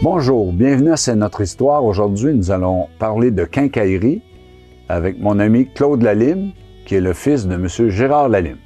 Bonjour, bienvenue à C'est notre histoire. Aujourd'hui, nous allons parler de quincaillerie avec mon ami Claude Lalime, qui est le fils de M. Gérard Lalime.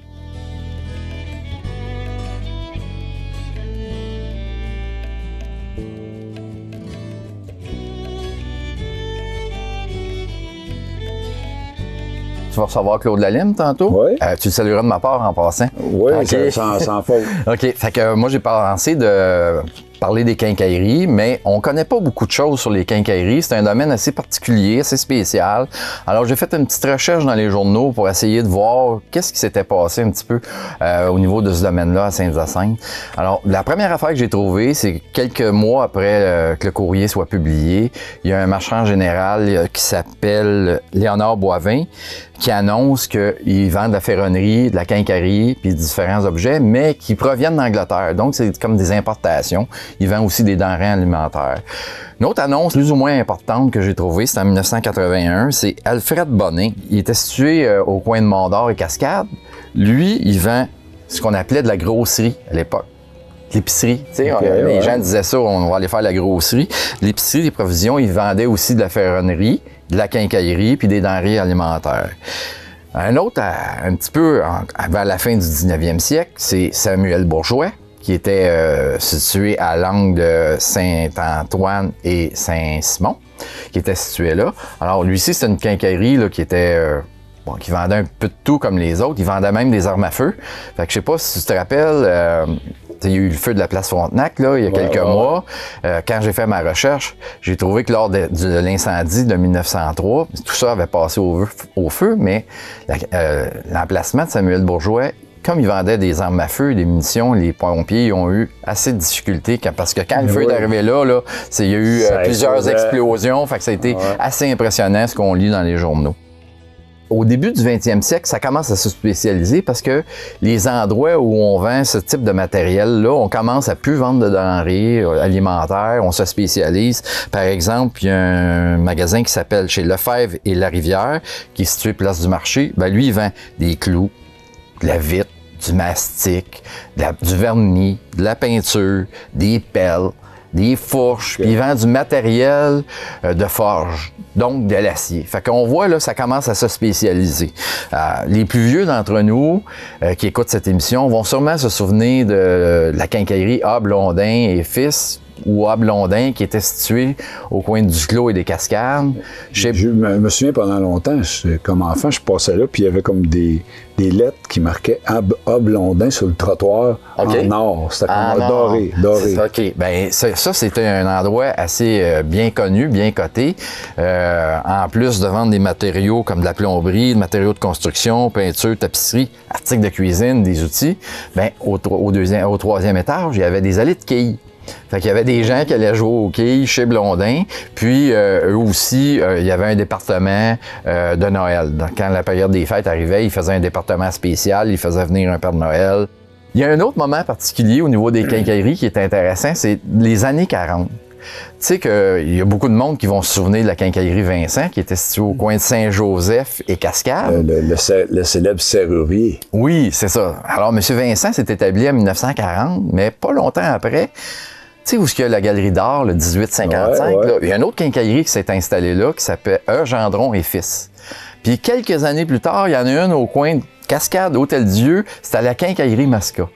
Tu vas recevoir Claude Lalime tantôt? Oui. Tu le salueras de ma part en passant. Oui, okay. sans faute. OK. Fait que moi, j'ai pensé de parler des quincailleries, mais on connaît pas beaucoup de choses sur les quincailleries. C'est un domaine assez particulier, assez spécial. Alors, j'ai fait une petite recherche dans les journaux pour essayer de voir qu'est-ce qui s'était passé un petit peu au niveau de ce domaine-là à Saint-Hyacinthe. Alors, la première affaire que j'ai trouvée, c'est quelques mois après que le courrier soit publié, il y a un marchand général qui s'appelle Léonard Boivin qui annonce qu'il vend de la ferronnerie, de la quincaillerie, puis différents objets, mais qui proviennent d'Angleterre. Donc, c'est comme des importations. Il vend aussi des denrées alimentaires. Une autre annonce plus ou moins importante que j'ai trouvée, c'est en 1981, c'est Alfred Bonnet. Il était situé au coin de Mont-d'Or et Cascade. Lui, il vend ce qu'on appelait de la grosserie à l'époque. L'épicerie, tu sais, les gens disaient ça, on va aller faire la grosserie. L'épicerie, les provisions, ils vendaient aussi de la ferronnerie, de la quincaillerie, puis des denrées alimentaires. Un autre, un petit peu avant la fin du 19e siècle, c'est Samuel Bourgeois, qui était situé à l'angle de Saint-Antoine et Saint-Simon, qui était situé là. Alors, lui-ci, c'était une quincaillerie là, qui était... qui vendait un peu de tout comme les autres. Il vendait même des armes à feu. Fait que je sais pas si tu te rappelles... il y a eu le feu de la place Frontenac, là, il y a quelques mois. Quand j'ai fait ma recherche, j'ai trouvé que lors de l'incendie de 1903, tout ça avait passé au feu, mais l'emplacement de Samuel Bourgeois, comme il vendait des armes à feu, des munitions, les pompiers ont eu assez de difficultés parce que quand le feu est arrivé là, il y a eu plusieurs explosions. Fait que ça a été assez impressionnant ce qu'on lit dans les journaux. Au début du 20e siècle, ça commence à se spécialiser parce que les endroits où on vend ce type de matériel-là, on commence à plus vendre de denrées alimentaires, on se spécialise. Par exemple, il y a un magasin qui s'appelle chez Lefebvre et Larivière, qui est situé place du marché. Ben, lui, il vend des clous, de la vitre, du mastic, du vernis, de la peinture, des pelles, des fourches, puis il vend du matériel de forge, donc de l'acier. Fait qu'on voit, là, ça commence à se spécialiser. Les plus vieux d'entre nous qui écoutent cette émission vont sûrement se souvenir de la quincaillerie A. Blondin et Fils, ou A. Blondin, qui était situé au coin du Duclos et des Cascades. Je me souviens pendant longtemps, comme enfant, je passais là, puis il y avait comme des lettres qui marquaient A. Blondin sur le trottoir en or. C'était comme doré. OK. Bien, ça, c'était un endroit assez bien connu, bien coté. En plus de vendre des matériaux comme de la plomberie, des matériaux de construction, peinture, tapisserie, articles de cuisine, des outils, bien, au troisième étage, il y avait des allées de quilles. Fait qu'il y avait des gens qui allaient jouer au quilles chez Blondin, puis eux aussi, il y avait un département de Noël. Donc, quand la période des fêtes arrivait, ils faisaient un département spécial, ils faisaient venir un Père de Noël. Il y a un autre moment particulier au niveau des quincailleries qui est intéressant, c'est les années 40. Tu sais qu'il y a beaucoup de monde qui vont se souvenir de la quincaillerie Vincent, qui était située au coin de Saint-Joseph et Cascade. Le célèbre serrurier. Oui, c'est ça. Alors, M. Vincent s'est établi en 1940, mais pas longtemps après... Tu sais où il y a la galerie d'art, le 1855, là, il y a une autre quincaillerie qui s'est installée là, qui s'appelle Gendron et Fils. Puis quelques années plus tard, il y en a une au coin de Cascade, Hôtel-Dieu, c'était la quincaillerie Masca.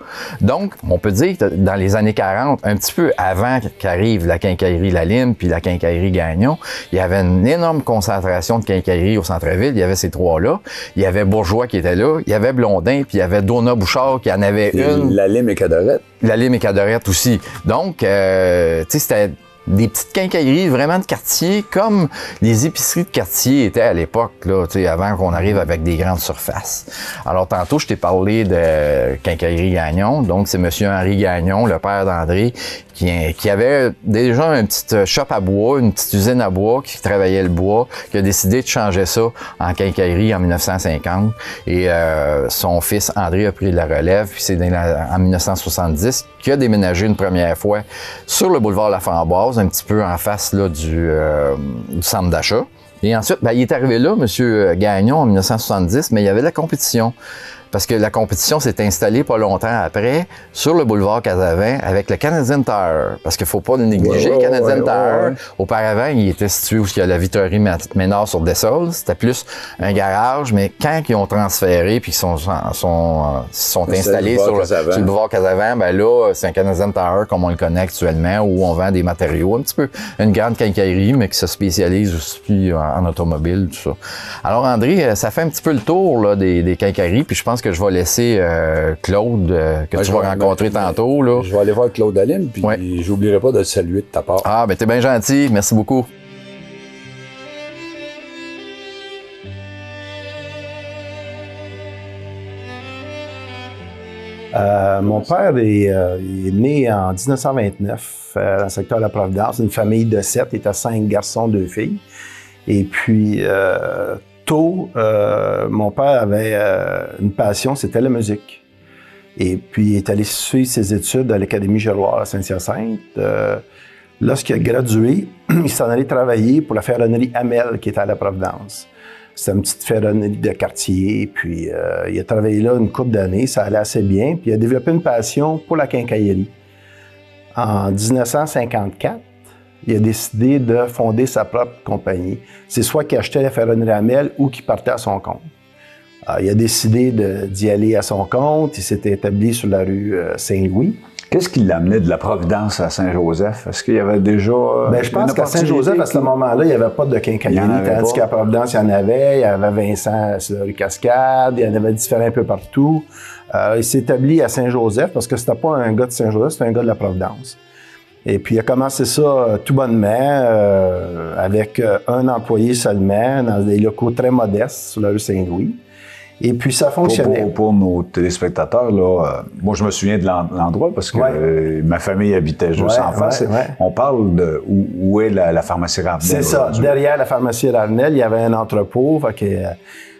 Donc, on peut dire que dans les années 40, un petit peu avant qu'arrive la quincaillerie Lalime puis la quincaillerie Gagnon, il y avait une énorme concentration de quincailleries au centre-ville. Il y avait ces trois-là. Il y avait Bourgeois qui était là, il y avait Blondin, puis il y avait Donat Bouchard qui en avait une. Lalime et Cadorette. Lalime et Cadorette aussi. Donc, tu sais, c'était des petites quincailleries vraiment de quartier, comme les épiceries de quartier étaient à l'époque, là, tu sais, avant qu'on arrive avec des grandes surfaces. Alors, tantôt, je t'ai parlé de quincaillerie Gagnon. Donc, c'est M. Henri Gagnon, le père d'André, qui avait déjà une petite shop à bois, une petite usine à bois, qui travaillait le bois, qui a décidé de changer ça en quincaillerie en 1950. Et son fils André a pris la relève, puis c'est en 1970 qu'il a déménagé une première fois sur le boulevard Laframboise, un petit peu en face là, du centre d'achat. Et ensuite, ben, il est arrivé là, M. Gagnon, en 1970, mais il y avait de la compétition. parce que la compétition s'est installée pas longtemps après sur le boulevard Casavant avec le Canadian Tire. Parce qu'il ne faut pas le négliger, le Canadian Tire. Auparavant, il était situé où il y a la vitrerie Ménard sur Dessol. C'était plus un garage, mais quand ils ont transféré puis qu'ils sont installés sur le boulevard Casavant, ben là, c'est un Canadian Tire comme on le connaît actuellement, où on vend des matériaux, un petit peu une grande quincaillerie, mais qui se spécialise aussi en automobile, tout ça. Alors André, ça fait un petit peu le tour là, des quincailleries, puis je pense que je vais laisser Claude, que tu vas rencontrer tantôt. Là. Je vais aller voir Claude Aline, puis j'oublierai pas de le saluer de ta part. Ah, ben t'es bien gentil, merci beaucoup. Mon père est né en 1929 dans le secteur de la Providence, une famille de 7, il était 5 garçons, 2 filles. Et puis, tôt, mon père avait une passion, c'était la musique. Et puis, il est allé suivre ses études à l'Académie Giroir à Saint-Hyacinthe. Lorsqu'il a gradué, il s'en allait travailler pour la ferronnerie Hamel, qui était à la Providence. C'était une petite ferronnerie de quartier, puis il a travaillé là une couple d'années, ça allait assez bien, puis il a développé une passion pour la quincaillerie. En 1954, il a décidé de fonder sa propre compagnie. C'est soit qu'il achetait la ferronnerie Hamel ou qu'il partait à son compte. Il a décidé d'y aller à son compte, il s'était établi sur la rue Saint-Louis. Qu'est-ce qui l'amenait de la Providence à Saint-Joseph? Est-ce qu'il y avait déjà... je pense qu'à Saint-Joseph, à ce moment-là, il n'y avait pas de quincaillerie, tandis qu'à Providence, il y en avait. Il y avait Vincent sur la rue Cascade, il y en avait différents un peu partout. Il s'est établi à Saint-Joseph parce que c'était pas un gars de Saint-Joseph, c'était un gars de la Providence. Et puis, il a commencé ça tout bonnement, avec un employé seulement, dans des locaux très modestes sur la rue Saint-Louis. Et puis, ça fonctionnait. Pour nos téléspectateurs, là, moi, je me souviens de l'endroit parce que ma famille habitait juste en face. On parle de où est la pharmacie Ravenel. C'est ça. Derrière la pharmacie Ravenel, il y avait un entrepôt. Fait que,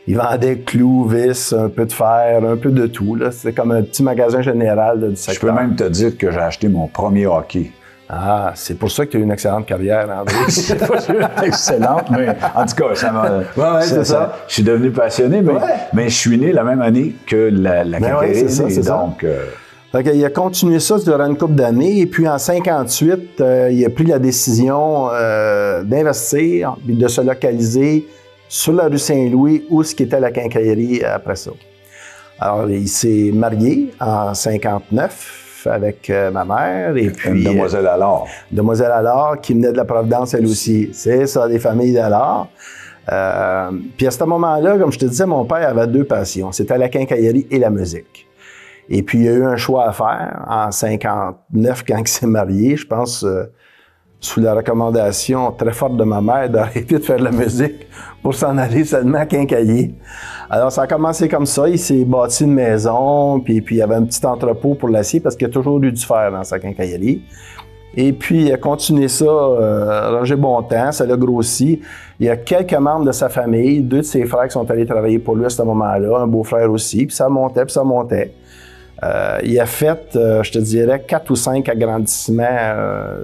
ils vendaient clous, vis, un peu de fer, un peu de tout. C'était comme un petit magasin général du secteur. Je peux même te dire que j'ai acheté mon premier hockey. Ah, c'est pour ça que tu as eu une excellente carrière, André. C'est pas excellente, mais en tout cas, ça m'a... c'est ça. Je suis devenu passionné, mais je suis né la même année que la quincaillerie. C'est ça. Fait qu'il a continué ça durant une couple d'années, et puis en 1958, il a pris la décision d'investir et de se localiser sur la rue Saint-Louis, où ce qui était la quincaillerie après ça. Alors, il s'est marié en 1959. Avec ma mère, et puis... Demoiselle Allard. Demoiselle Allard, qui venait de la Providence, elle aussi. C'est ça, des familles d'Allard. Puis à ce moment-là, comme je te disais, mon père avait 2 passions. C'était la quincaillerie et la musique. Et puis, il y a eu un choix à faire en 1959, quand il s'est marié, je pense, sous la recommandation très forte de ma mère d'arrêter de faire de la musique pour s'en aller seulement à quincailler. Alors, ça a commencé comme ça. Il s'est bâti une maison, puis il y avait un petit entrepôt pour l'acier parce qu'il y a toujours eu du fer dans sa quincaillerie. Et puis, il a continué ça, Roger Bontemps, ça l'a grossi. Il y a quelques membres de sa famille, 2 de ses frères qui sont allés travailler pour lui à ce moment-là, un beau-frère aussi, puis ça montait, puis ça montait. Il a fait, je te dirais, 4 ou 5 agrandissements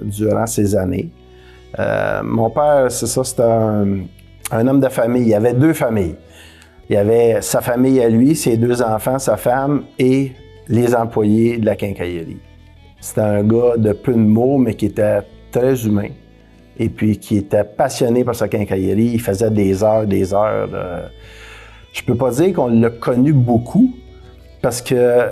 durant ces années. Mon père, c'est ça, c'était un homme de famille. Il y avait 2 familles. Il y avait sa famille à lui, ses 2 enfants, sa femme et les employés de la quincaillerie. C'était un gars de peu de mots, mais qui était très humain. Et puis qui était passionné par sa quincaillerie. Il faisait des heures. Je peux pas dire qu'on l'a connu beaucoup, parce que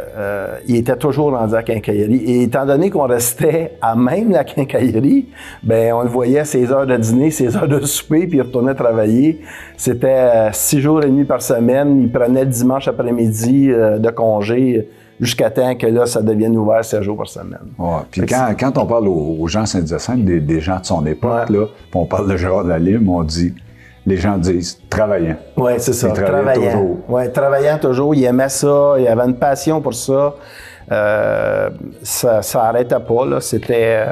il était toujours rendu à la quincaillerie. Et étant donné qu'on restait à même la quincaillerie, ben on le voyait ses heures de dîner, ses heures de souper, puis il retournait travailler. C'était 6 jours et demi par semaine. Il prenait le dimanche après-midi de congé jusqu'à temps que là, ça devienne ouvert 7 jours par semaine. Ouais. Puis quand on parle aux gens de Saint-Hyacinthe, des gens de son époque, là, puis on parle de Gérard Lalime, on dit... Les gens disent travaillant. Oui, c'est ça. Travaillant toujours. Oui, travaillant toujours. Il aimait ça. Il avait une passion pour ça. Ça n'arrêtait pas, là. C'était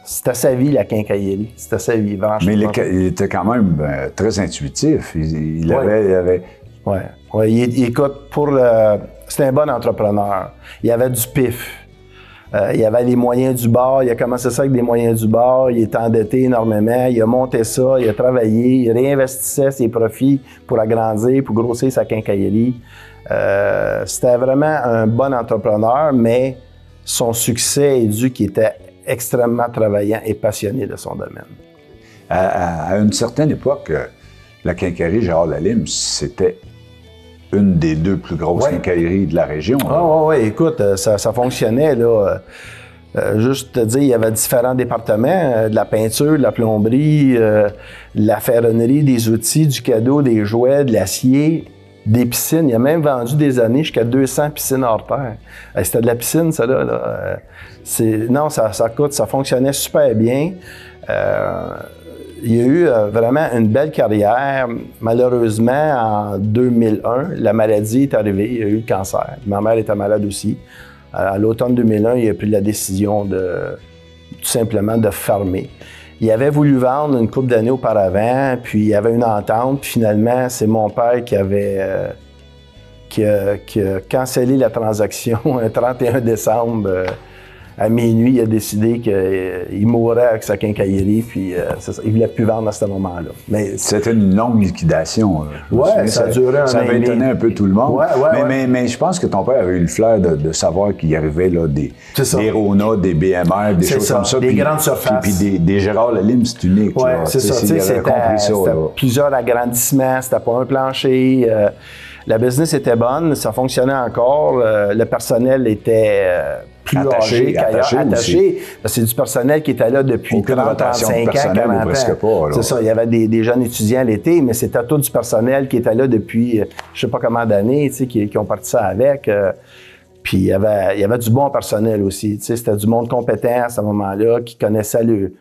sa vie, la quincaillerie. C'était sa vie, franchement. Mais il était quand même très intuitif. Il avait... Oui. Écoute, c'était un bon entrepreneur. Il avait du pif. Il avait les moyens du bord, il a commencé ça avec des moyens du bord, il est endetté énormément, il a monté ça, il a travaillé, il réinvestissait ses profits pour agrandir, pour grossir sa quincaillerie. C'était vraiment un bon entrepreneur, mais son succès est dû qu'il était extrêmement travaillant et passionné de son domaine. À une certaine époque, la quincaillerie Gérard Lalime, c'était une des 2 plus grosses quincailleries de la région. Oui, écoute, ça fonctionnait, là. Juste te dire, il y avait différents départements, de la peinture, de la plomberie, de la ferronnerie, des outils, du cadeau, des jouets, de l'acier, des piscines. Il a même vendu des années jusqu'à 200 piscines hors terre. C'était de la piscine, ça, là. Non, ça fonctionnait super bien. Il y a eu vraiment une belle carrière. Malheureusement, en 2001, la maladie est arrivée. Il y a eu le cancer. Ma mère était malade aussi. À l'automne 2001, il a pris la décision tout simplement de fermer. Il avait voulu vendre une couple d'années auparavant, puis il y avait une entente. Puis finalement, c'est mon père qui a cancellé la transaction le 31 décembre. À minuit, il a décidé qu'il mourrait avec sa quincaillerie, puis il ne voulait plus vendre à ce moment-là. C'était une longue liquidation. Oui, ça a duré un an. Ça avait étonné un peu tout le monde. Mais je pense que ton père avait eu le flair de savoir qu'il y arrivait là, des Rona, des BMR, des choses comme ça. Des grandes surfaces. Puis des Gérard Lalime, c'est unique. Oui, c'est ça. C'était plusieurs agrandissements, c'était pas un plancher. La business était bonne, ça fonctionnait encore. Le personnel était plus âgé qu'ailleurs, attaché. C'est du personnel qui était là depuis 30, 35 ans, 40 ans. C'est ça, il y avait des jeunes étudiants l'été, mais c'était tout du personnel qui était là depuis je sais pas combien d'années, qui ont parti ça avec. Puis il y avait du bon personnel aussi. C'était du monde compétent à ce moment-là, qui connaissait le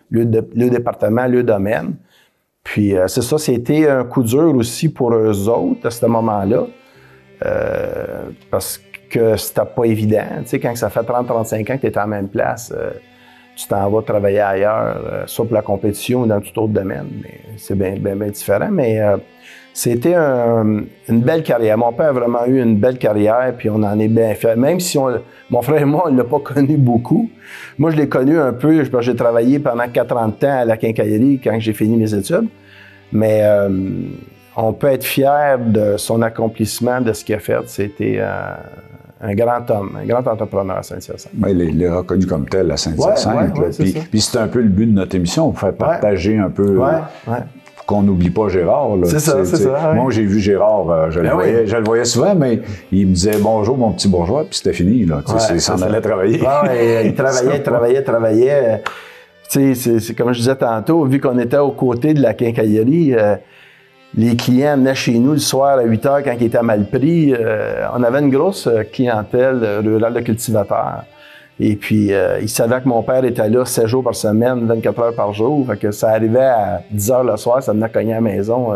département, le domaine. Puis c'est ça, c'était un coup dur aussi pour eux autres à ce moment-là, parce que c'était pas évident. Tu sais, quand ça fait 30-35 ans que tu es à la même place, tu t'en vas travailler ailleurs, soit pour la compétition ou dans tout autre domaine. Mais c'est bien différent. Mais c'était une belle carrière. Mon père a vraiment eu une belle carrière, puis on en est bien fiers. Même si mon frère et moi, on ne l'a pas connu beaucoup. Moi, je l'ai connu un peu. J'ai travaillé pendant 40 ans à la quincaillerie quand j'ai fini mes études. Mais on peut être fier de son accomplissement, de ce qu'il a fait. C'était un grand homme, un grand entrepreneur à Saint-Hyacinthe. Oui, il est reconnu comme tel à Saint-Hyacinthe. Puis c'est un peu le but de notre émission, pour faire partager un peu... qu'on n'oublie pas Gérard. C'est ça. Moi, j'ai vu Gérard, je le voyais souvent, mais il me disait « Bonjour, mon petit bourgeois », puis c'était fini. Il s'en allait travailler. Il travaillait. C'est comme je disais tantôt, vu qu'on était aux côtés de la quincaillerie, les clients venaient chez nous le soir à 8 heures quand ils étaient mal pris. On avait une grosse clientèle rurale de cultivateurs. Et puis, il savait que mon père était là 7 jours par semaine, 24 heures par jour. Fait que ça arrivait à 10 heures le soir, ça venait cogner à la maison.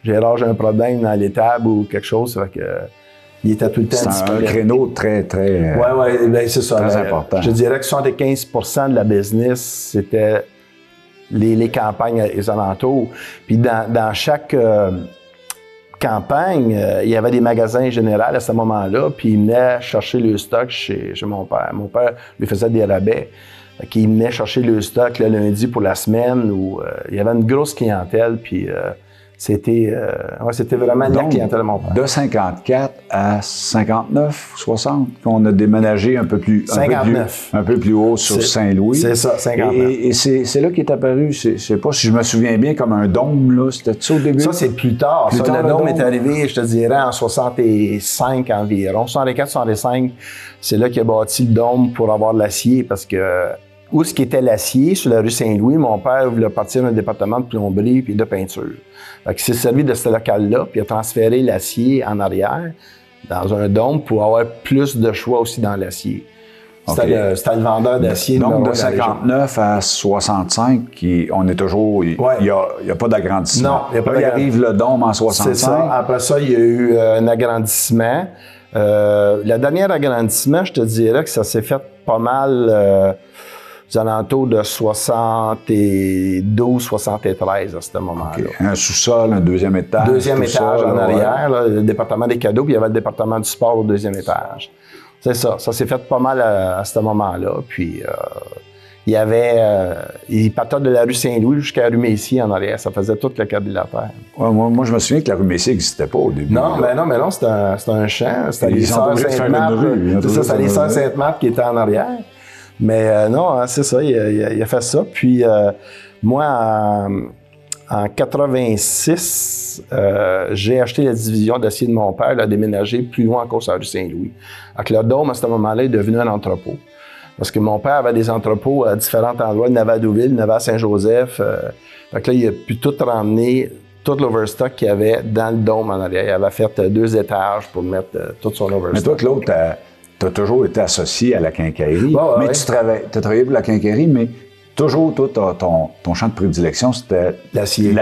Gérard, j'ai un problème dans l'étable ou quelque chose. Fait que, il était tout le temps disponible. C'est un créneau très c'est ça. Très important. Je dirais que 75% de la business, c'était les campagnes et les alentours. Puis dans chaque campagne, il y avait des magasins généraux à ce moment-là, puis il venait chercher le stock chez mon père. Mon père lui faisait des rabais. Il venait chercher le stock le lundi pour la semaine, où il y avait une grosse clientèle, puis c'était vraiment la clientèle de mon père. De 54 à 59, 60, qu'on a déménagé un peu plus haut sur Saint-Louis. C'est ça, 59. Et c'est là qu'il est apparu, je sais pas si je me souviens bien, comme un dôme, là. C'était ça au début? Ça, c'est plus tard. Le dôme est arrivé, je te dirais, en 65 environ. 64, 65, c'est là qu'il a bâti le dôme pour avoir de l'acier, parce que où ce qui était l'acier, sur la rue Saint-Louis, mon père voulait partir d'un département de plomberie puis de peinture. Fait qu'il s'est servi de ce local-là, puis il a transféré l'acier en arrière, dans un dôme, pour avoir plus de choix aussi dans l'acier. C'était le vendeur d'acier. Donc, de 59 à 65, on est toujours... Il n'y a pas d'agrandissement. Non, il n'y a pas d'agrandissement. Il arrive le dôme en 65. C'est ça. Après ça, il y a eu un agrandissement. Le dernier agrandissement, je te dirais que ça s'est fait pas mal... aux alentours de 72, 73 à ce moment-là. Okay. Un sous-sol, un deuxième étage. Deuxième étage en arrière, là, le département des cadeaux, puis il y avait le département du sport au deuxième étage. C'est ça. Ça s'est fait pas mal à ce moment-là. Puis, il partait de la rue Saint-Louis jusqu'à la rue Messier en arrière. Ça faisait toute le quadrilatère. Ouais, moi, je me souviens que la rue Messier n'existait pas au début. Non, mais non, c'était un champ. C'était les Sœurs Sainte-Marthe. C'est ça, c'était les Sœurs Sainte-Marthe qui étaient en arrière. Mais non, c'est ça, il a fait ça. Puis moi, en 86, j'ai acheté la division d'acier de mon père, il a déménagé plus loin encore sur la rue Saint-Louis. Donc le Dôme, à ce moment-là, est devenu un entrepôt. Parce que mon père avait des entrepôts à différents endroits. Il y en avait à Deauville, il y en avait à Saint-Joseph. Donc là, il a pu tout ramener, tout l'overstock qu'il y avait dans le Dôme en arrière. Il avait fait 2 étages pour mettre tout son overstock. Mais toi, Claude, tu as toujours été associé à la quincaillerie. Oh, mais ouais. tu as travaillé pour la quincaillerie, mais toujours, toi, ton champ de prédilection, c'était l'acier.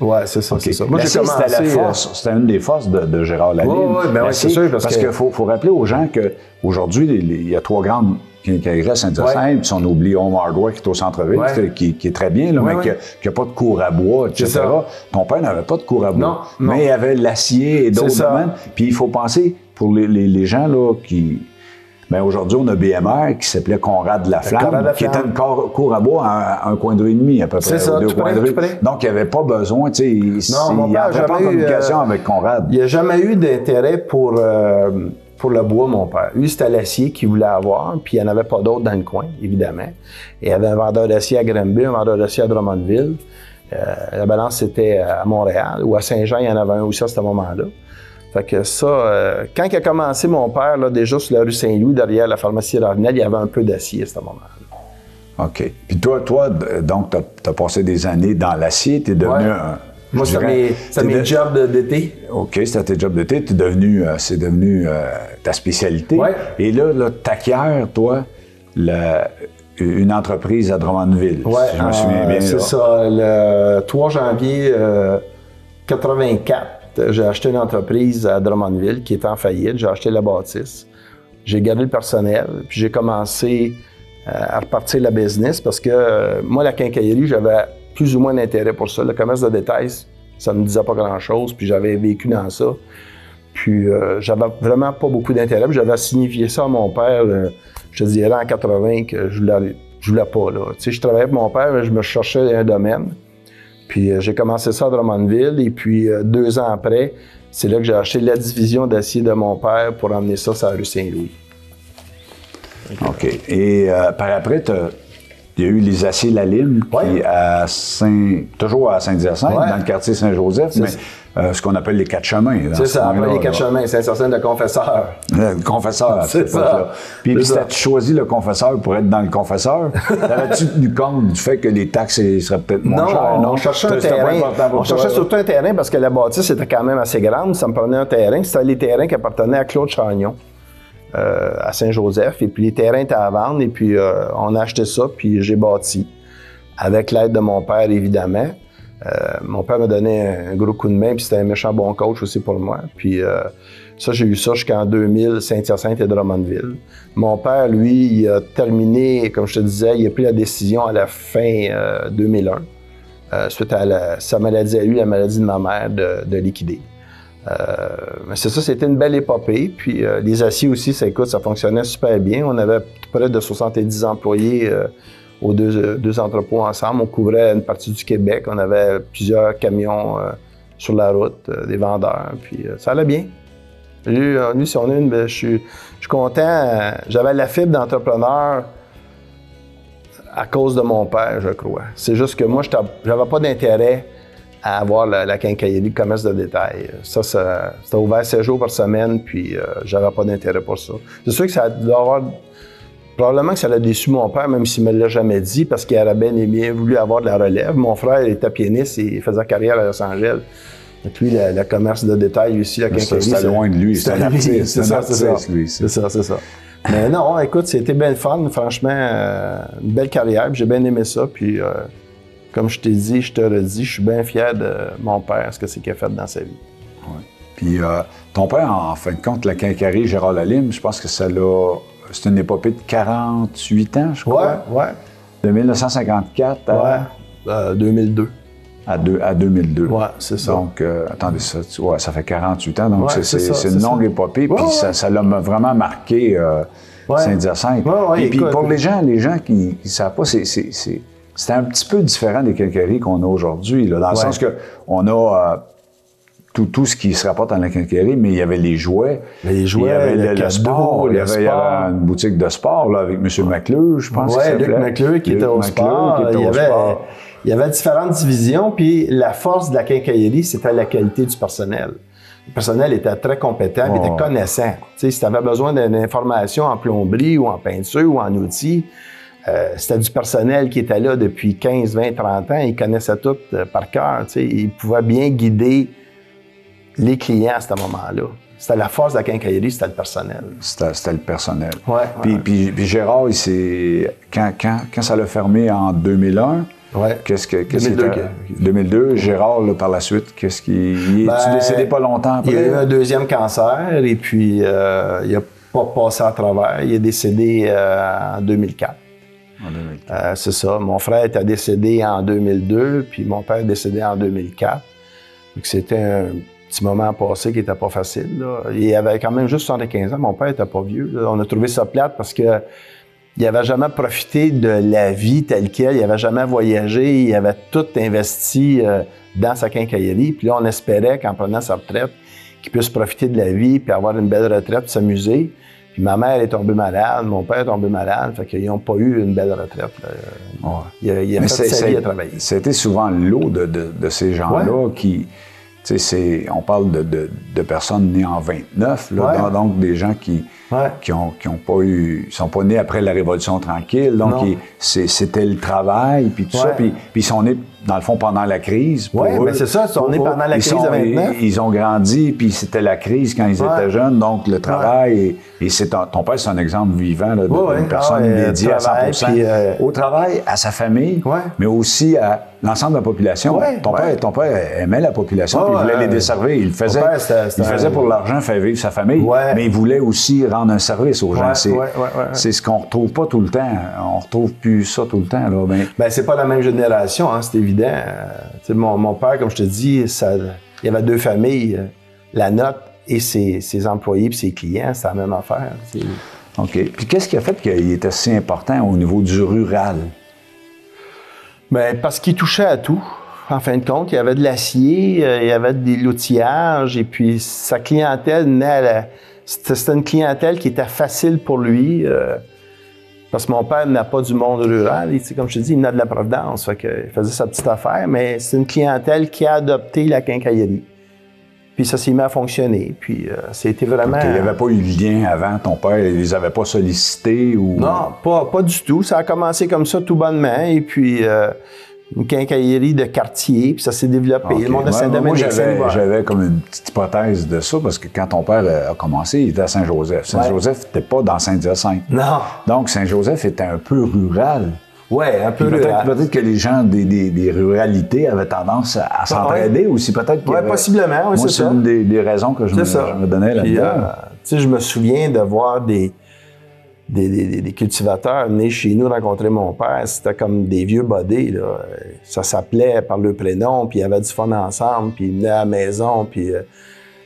Oui, c'est ça, okay. c'est ça. Moi, j'ai commencé... C'était une des forces de Gérard Lalime. Oui, ben c'est sûr. Parce qu'il faut rappeler aux gens qu'aujourd'hui, il y a 3 grandes quincailleries à Saint-Hyacinthe, puis on oublie Home Hardware qui est au centre-ville, qui est très bien, là, mais qui n'a pas de cour à bois, etc. Ton père n'avait pas de cour à bois, mais il avait l'acier et d'autres domaines. Puis il faut penser, pour les gens là, qui... Bien, aujourd'hui, on a BMR qui s'appelait Conrad Laflamme, qui était une cour à bois à un coin de rue et demi, à peu près. C'est ça, 2 coins de rue. Donc, il n'y avait pas besoin, tu sais, il n'entrait pas en communication avec Conrad. Il n'y a jamais eu d'intérêt pour le bois, mon père. Lui, c'était l'acier qu'il voulait avoir, puis il n'y en avait pas d'autres dans le coin, évidemment. Il y avait un vendeur d'acier à Granby, un vendeur d'acier à Drummondville. La balance, c'était à Montréal, ou à Saint-Jean, il y en avait un aussi à ce moment-là. Fait que ça, quand il a commencé, mon père, là, déjà sur la rue Saint-Louis, derrière la pharmacie Ravenel, il y avait un peu d'acier à ce moment-là. OK. Puis toi donc, tu as passé des années dans l'acier, tu es devenu un... Moi, c'était mes jobs d'été. OK, c'était tes jobs d'été. C'est devenu ta spécialité. Ouais. Et là t'acquiers, toi, une entreprise à Drummondville, si je me souviens bien. C'est ça. Le 3 janvier 84, j'ai acheté une entreprise à Drummondville qui était en faillite. J'ai acheté la bâtisse. J'ai gardé le personnel. Puis j'ai commencé à repartir la business parce que moi, la quincaillerie, j'avais plus ou moins d'intérêt pour ça. Le commerce de détail, ça me disait pas grand-chose. Puis j'avais vécu dans ça. Puis j'avais vraiment pas beaucoup d'intérêt. Puis j'avais signifié ça à mon père, je te dirais en 80, que je voulais pas. Là. Tu sais, je travaillais pour mon père, mais je me cherchais un domaine. Puis j'ai commencé ça à Drummondville, et puis 2 ans après, c'est là que j'ai acheté la division d'acier de mon père pour emmener ça sur la rue Saint-Louis. OK. Et par après, il y a eu les aciers Lalime, qui toujours à Saint-Hyacinthe, dans le quartier Saint-Joseph, mais ce qu'on appelle les 4 chemins. C'est ça, après les 4 chemins, Saint-Hyacinthe de Confesseur. Le Confesseur, c'est ça. Puis as-tu choisi le Confesseur pour être dans le Confesseur? T'avais-tu tenu compte du fait que les taxes seraient peut-être moins chères? Non, on cherchait un terrain. On cherchait surtout un terrain parce que la bâtisse était quand même assez grande. Ça me prenait un terrain. C'était les terrains qui appartenaient à Claude Chagnon. À Saint-Joseph, et puis les terrains étaient à vendre, et puis on a acheté ça, puis j'ai bâti, avec l'aide de mon père, évidemment. Mon père m'a donné un gros coup de main, puis c'était un méchant bon coach aussi pour moi. Puis ça, j'ai eu ça jusqu'en 2000, Saint-Hyacinthe et Drummondville. Mon père, lui, il a terminé, comme je te disais, il a pris la décision à la fin 2001, suite à sa maladie à lui, la maladie de ma mère, de liquider. Mais c'est ça, c'était une belle épopée. Puis les aciers aussi, ça fonctionnait super bien. On avait près de 70 employés aux deux entrepôts ensemble. On couvrait une partie du Québec. On avait plusieurs camions sur la route, des vendeurs. Puis ça allait bien. Lui, si on a je suis content. J'avais la fibre d'entrepreneur à cause de mon père, je crois. C'est juste que moi, j'avais pas d'intérêt à avoir la quincaillerie, le commerce de détail. Ça c'était ouvert 7 jours par semaine, puis j'avais pas d'intérêt pour ça. C'est sûr que ça doit avoir... Probablement que ça l'a déçu mon père, même s'il me l'a jamais dit, parce qu'il aurait bien voulu avoir de la relève. Mon frère était pianiste et il faisait carrière à Los Angeles. Donc lui, le commerce de détail aussi, la quincaillerie... C'était loin de lui, c'est un artiste. C'est ça. Mais non, écoute, c'était bien le fun, franchement, une belle carrière, j'ai bien aimé ça, puis... Comme je t'ai dit, je te redis, je suis bien fier de mon père, ce que c'est qu'il a fait dans sa vie. Ouais. Puis ton père, en fin de compte, la quincaillerie Gérard Lalime, je pense que c'est une épopée de 48 ans, je crois. Ouais. De 1954 à... 2002. À 2002. Ouais, c'est ça. Donc, attendez, ça fait 48 ans, donc ouais, c'est une longue épopée, puis ça l'a vraiment marqué Saint-Hyacinthe. Et puis pour les gens qui ne savent pas, c'est un petit peu différent des quincailleries qu'on a aujourd'hui, dans le sens qu'on a tout ce qui se rapporte à la quincaillerie, mais il y avait les jouets, il y avait le sport, il y avait une boutique de sport là, avec M. McClure, je pense. Oui, Luc McClure qui était au sport. Il y avait différentes divisions, puis la force de la quincaillerie, c'était la qualité du personnel. Le personnel était très compétent, il était connaissant. Tu sais, si tu avais besoin d'une information en plomberie ou en peinture ou en outils, c'était du personnel qui était là depuis 15, 20, 30 ans. Ils connaissaient tout par cœur. Tu sais, ils pouvaient bien guider les clients à ce moment-là. C'était la force de la quincaillerie, c'était le personnel. C'était le personnel. Ouais, puis Gérard, quand ça l'a fermé en 2001, qu'est-ce 2002, Gérard, là, par la suite, qu'est-ce qu'il est décédé pas longtemps après? Il a eu un deuxième cancer et puis il n'a pas passé à travers. Il est décédé en 2004. En 2004. C'est ça. Mon frère était décédé en 2002, puis mon père est décédé en 2004. Donc c'était un petit moment passé qui n'était pas facile. Là. Il avait quand même juste 75 ans. Mon père n'était pas vieux. Là. On a trouvé ça plate parce que il n'avait jamais profité de la vie telle qu'elle. Il n'avait jamais voyagé. Il avait tout investi dans sa quincaillerie. Puis là, on espérait qu'en prenant sa retraite, qu'il puisse profiter de la vie puis avoir une belle retraite, s'amuser. Puis ma mère est tombée malade, mon père est tombé malade, fait qu'ils n'ont pas eu une belle retraite. Il a fait sa vie à travailler. C'était souvent l'eau de ces gens-là qui... On parle de personnes nées en 29, là, donc des gens qui ont pas eu, sont pas nés après la Révolution tranquille. Donc, c'était le travail, puis tout ça. Puis ils sont nés, dans le fond, pendant la crise. Oui, mais c'est ça, ils sont nés pendant la crise de 29. Ils ont grandi, puis c'était la crise quand ils étaient jeunes. Donc, le travail, et c'est ton père, c'est un exemple vivant là, d'une personne dédiée à 100% au travail, à sa famille, mais aussi à l'ensemble de la population. Ton père aimait la population, puis il voulait les desservir. Il le faisait pour l'argent, faire vivre sa famille, mais il voulait aussi rendre un service aux gens. C'est ce qu'on retrouve pas tout le temps. On retrouve plus ça tout le temps. Là. Ben, c'est pas la même génération, hein, c'est évident. Mon père, comme je te dis, il y avait deux familles. La nôtre et ses employés puis ses clients, c'est la même affaire. OK. Puis qu'est-ce qui a fait qu'il était si important au niveau du rural? Bien, parce qu'il touchait à tout. En fin de compte, il y avait de l'acier, il y avait de l'outillage, et puis sa clientèle c'était une clientèle qui était facile pour lui, parce que mon père n'a pas du monde rural. Et, comme je te dis, il venait de la Providence, fait qu'il faisait sa petite affaire, mais c'est une clientèle qui a adopté la quincaillerie. Puis ça s'est mis à fonctionner. Puis c'était vraiment... Il n'y avait pas eu de lien avant, ton père, il les avait pas sollicités ou... Non, pas du tout. Ça a commencé comme ça tout bonnement, et puis... une quincaillerie de quartier, puis ça s'est développé. Okay. Le monde de Saint-Dominique. Moi, j'avais comme une petite hypothèse de ça, parce que quand ton père a commencé, il était à Saint-Joseph. Saint-Joseph n'était pas dans Saint-Hyacinthe. Non. Donc, Saint-Joseph était un peu rural. Oui, un peu rural. Peut-être que les gens des ruralités avaient tendance à s'entraider aussi. Peut-être que. Oui, possiblement, oui, c'est ça. C'est une des raisons que je me donnais là-dedans. Tu sais, je me souviens de voir des cultivateurs venir chez nous rencontrer mon père. C'était comme des vieux bodés, là. Ça s'appelait par le prénom, puis ils avaient du fun ensemble, puis ils venaient à la maison, puis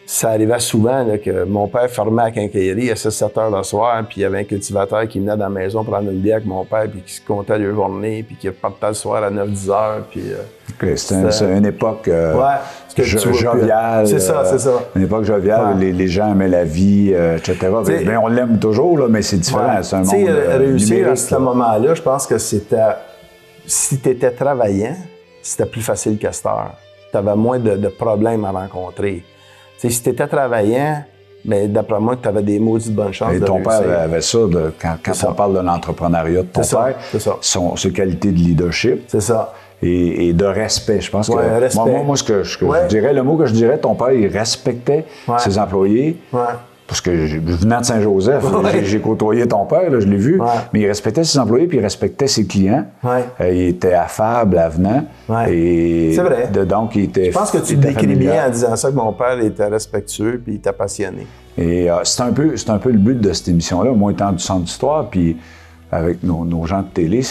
ça arrivait souvent là, que mon père fermait la quincaillerie à 6-7 heures le soir, puis il y avait un cultivateur qui venait dans la maison prendre une bière avec mon père, puis qui se comptait la journée, puis qui repartait le soir à 9-10 heures, puis... C'était une époque joviale. C'est ça. Une époque joviale, les gens aimaient la vie, etc. Mais on l'aime toujours, là, mais c'est différent. C'est un monde réussir numérique, à ce moment-là, je pense que c'était... Si tu étais travaillant, c'était plus facile qu'à cette heure. Tu avais moins de problèmes à rencontrer. T'sais, si tu étais travaillant, bien, d'après moi, tu avais des maudites bonnes chances de réussir. Et ton père avait ça, quand on parle de l'entrepreneuriat de ton père, ses qualités de leadership. C'est ça. Et de respect. Je pense que respect. moi, ce que je dirais, le mot que je dirais, ton père, il respectait ses employés. Parce que venant de Saint-Joseph, j'ai côtoyé ton père, là, je l'ai vu, mais il respectait ses employés puis il respectait ses clients. Il était affable, avenant. C'est vrai. Donc, il était. Je pense que tu le décris bien en disant ça, que mon père était respectueux puis il était passionné. Et c'est un peu le but de cette émission-là, moi étant du Centre d'Histoire, puis avec nos gens de télé,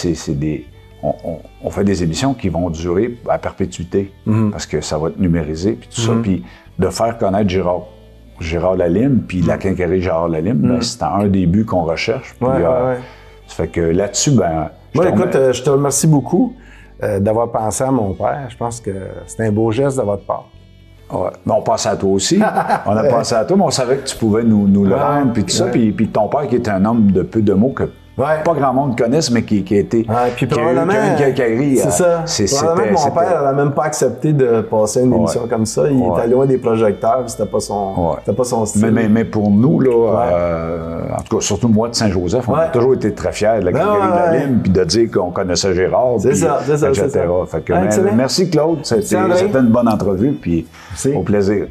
on fait des émissions qui vont durer à perpétuité, parce que ça va être numérisé, puis tout ça. Puis de faire connaître Gérard Lalime, puis la quincaillerie Gérard Lalime, ben, c'est un des buts qu'on recherche. Puis, ça fait que là-dessus, ben... Moi, écoute, je te remercie beaucoup d'avoir pensé à mon père. Je pense que c'est un beau geste de votre part. Ouais. Mais on pense à toi aussi. On a pensé à toi, mais on savait que tu pouvais nous le rendre, puis tout ça. Puis ton père, qui est un homme de peu de mots, que pas grand monde connaisse, mais qui a été... puis qui a eu une quincaillerie. C'est ça. Probablement que mon père n'aurait même pas accepté de passer une émission comme ça. Il était loin des projecteurs, c'était pas son style. Mais pour nous, là, en tout cas, surtout moi de Saint-Joseph, on a toujours été très fiers de la quincaillerie de Lalime, puis de dire qu'on connaissait Gérard, c'est ça. Fait que, merci Claude, c'était une bonne entrevue, puis au plaisir.